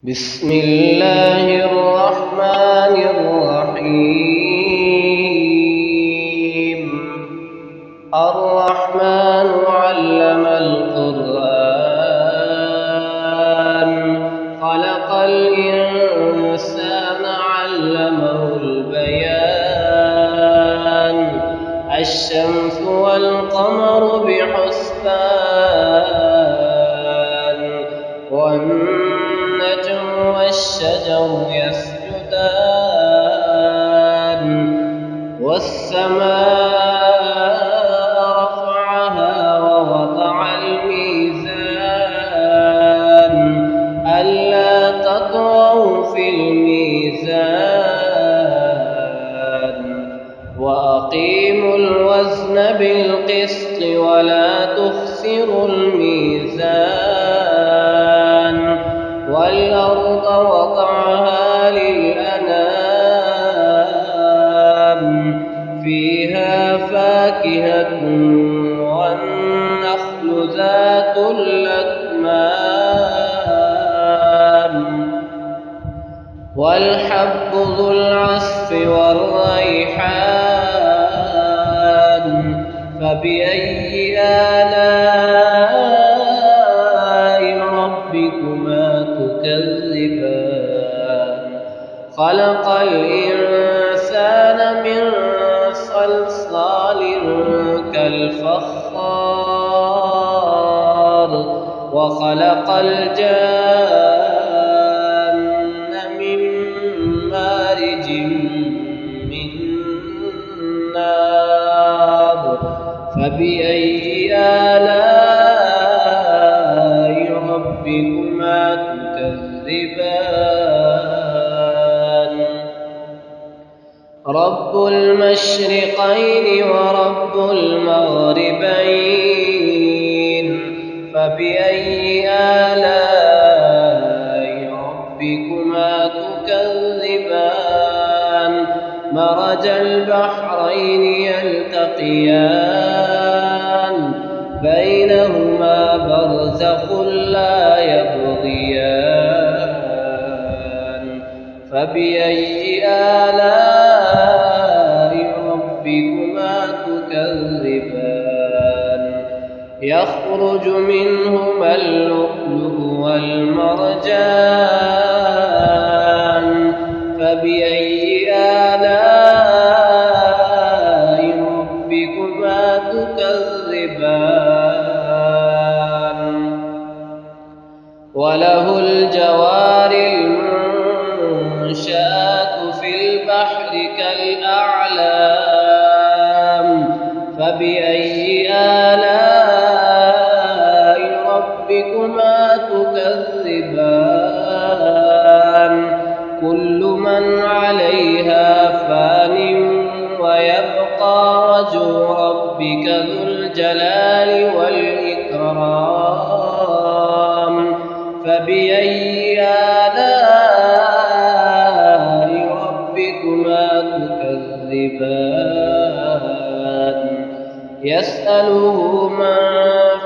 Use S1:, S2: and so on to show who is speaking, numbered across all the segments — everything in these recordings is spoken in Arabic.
S1: بسم الله الرحمن الرحيم. الرحمن علم القرآن خلق الإنسان علمه البيان الشمس والقمر بحسبان والنجم والشجر يسجدان والسماء رفعها ووضع الميزان ألا تطغوا في الميزان وأقيموا الوزن بالقسط ولا تخسروا الميزان والأرض وضعها للأنام فيها فاكهة والنخل ذات الأكمام والحب ذو العصف والريحان فبأي آلاء ربكما تكذبان خلق الإنسان من صلصال كالفخار وخلق الجان من مارج من نار فبأي آلاء ربكما تكذبان رب المشرقين ورب المغربين فبأي آلاء ربكما تكذبان مرج البحرين يلتقيان بينهما برزخ لا يبغيان فبأي آلاء ربكما تكذبان يخرج منهما اللؤلؤ والمرجان فبأي آلاء ربكما تكذبان وله الجوار المنشآت في البحر كالأعلام فبأي آلاء ربكما تكذبان كل من عليها فان ويبقى وجه ربك ذو الجلال والإكرام فبأي آلاء ربكما تكذبان يسأله من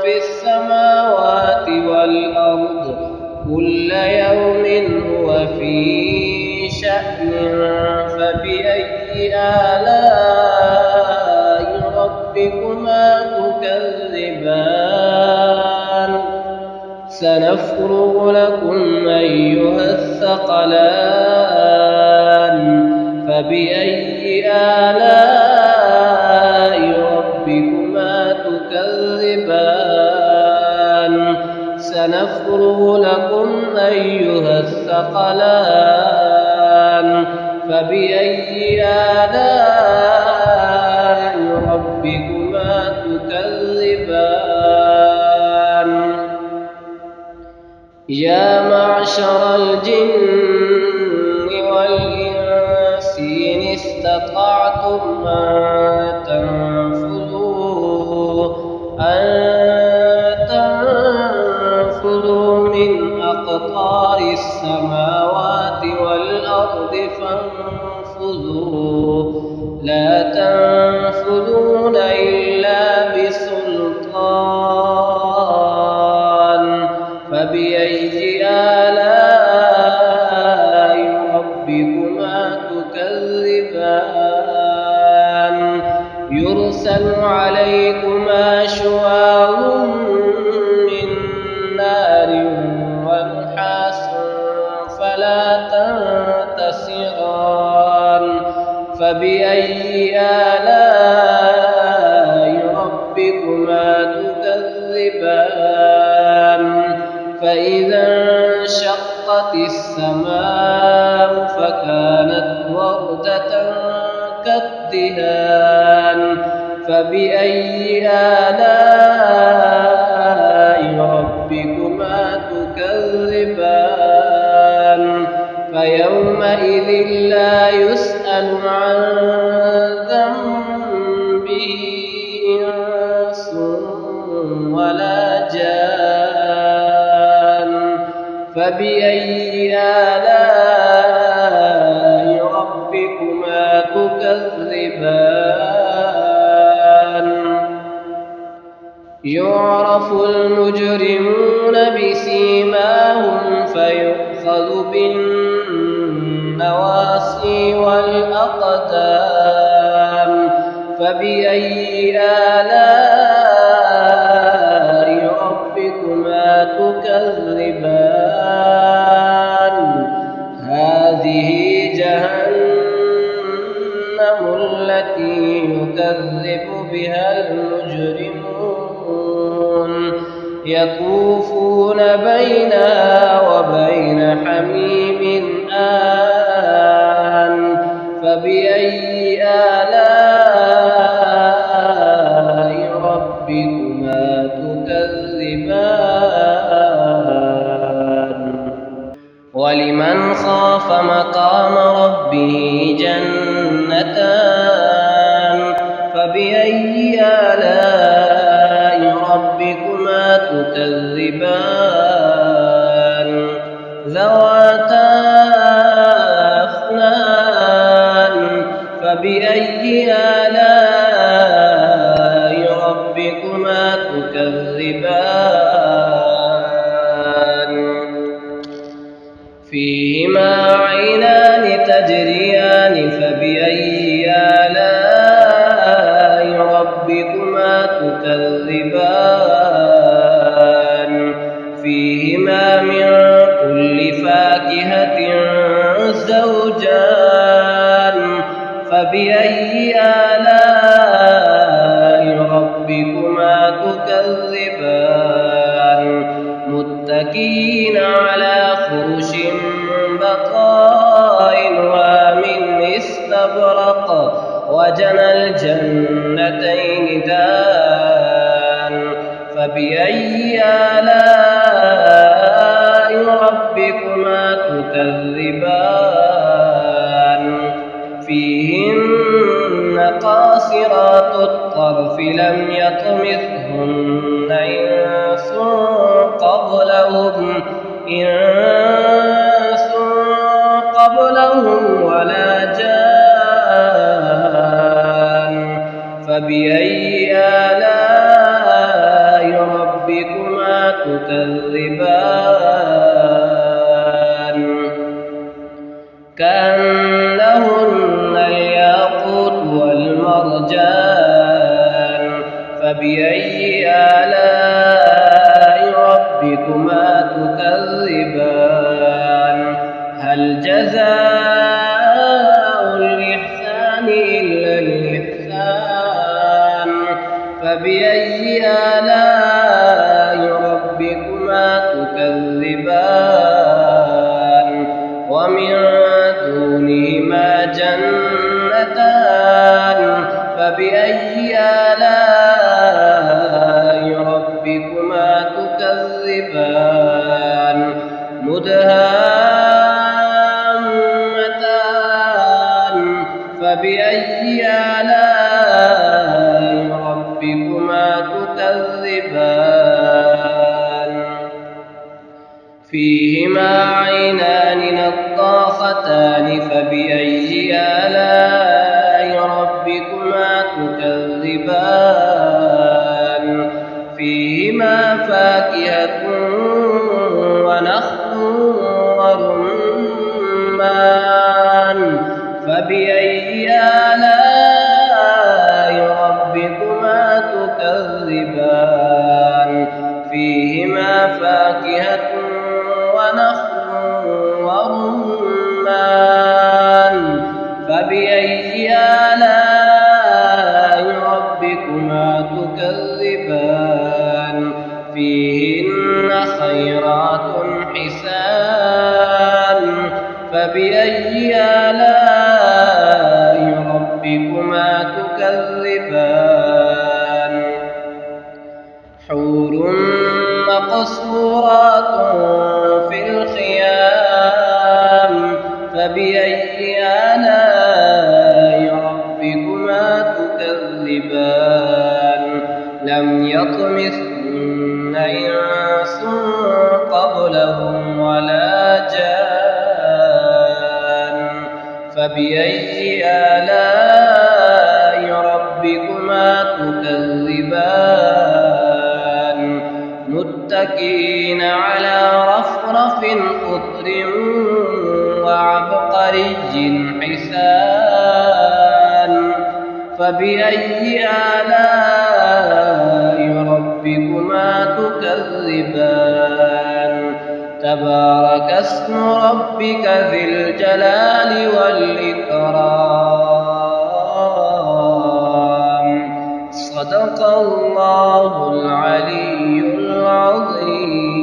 S1: في السماوات والأرض كل يوم هو في شأن فبأي آلاء ربكما تكذبان سنفرغ لكم أيها الثقلان فبأي آلاء ربكما تكذبان سنفرغ لكم أيها الثقلان فبأي آلاء ربكما تكذبان يا معشر الجن والإنس إن استطعتم أن تنفذوا من أقطار السماوات والأرض فانفذوا لا تنفذون إلا بسلطان فبأي آلاء ولا تنتصران فبأي آلاء ربكما تكذبان فإذا انشقت السماء فكانت وردة كالدهان فبأي آلاء ربكما تكذبان فيومئذ لا يسأل عن ذنبه إنس ولا جان فبأي آلاء ربكما تكذبان يعرف المجرمون بسيماهم فيؤخذ بالنواصي والأقدام فبأي آلاء ربكما تكذبان هذه جهنم التي يكذب بها المجرمون يطوفون بينها وبين حميم آن فبأي آلاء ربكما تكذبان ولمن خاف مقام ربه جنتان فبأي آلاء ربكما تكذبان ذواتا أفنان فبأي آلاء ربكما تكذبان فيهما عينان تجريان فبأي آلاء ربكما تكذبان فيهما من كل فاكهة زوجان فبأي آلاء ربكما تكذبان متكئين على فرش بطائنها من استبرق وجنى الجنتين دان فبأي آلاء ربكما تكذبان فيهن قاصرات الطرف لم يطمثهن إنس قبلهم ولا جان فبأي آلاء ربكما تكذبان كأنهن الياقوت والمرجان فبأي آلاء ربكما تكذبان هل جزاء الإحسان إلا الإحسان فبأي آلاء ربكما تكذبان ومن دونهما جنتان فبأي آلاء ربكما تكذبان مدهامتان فبأي آلاء ربكما تكذبان فيهما عينان نضاختان فبأي آلاء ربكما تكذبان فيهما فاكهة ونخل ورمان فبأي آلاء ربكما تكذبان فيهما فاكهة ونخل ورمان فبأي آلاء ربكما تكذبان لم يطمثهن إنس قبلهم ولا جان فبأي آلاء ربكما تكذبان متكئين على رفرف خضر وعبقري حسان فبأي آلاء ربكما تكذبان تبارك اسم ربك ذي الجلال والإكرام صدق الله العلي العظيم.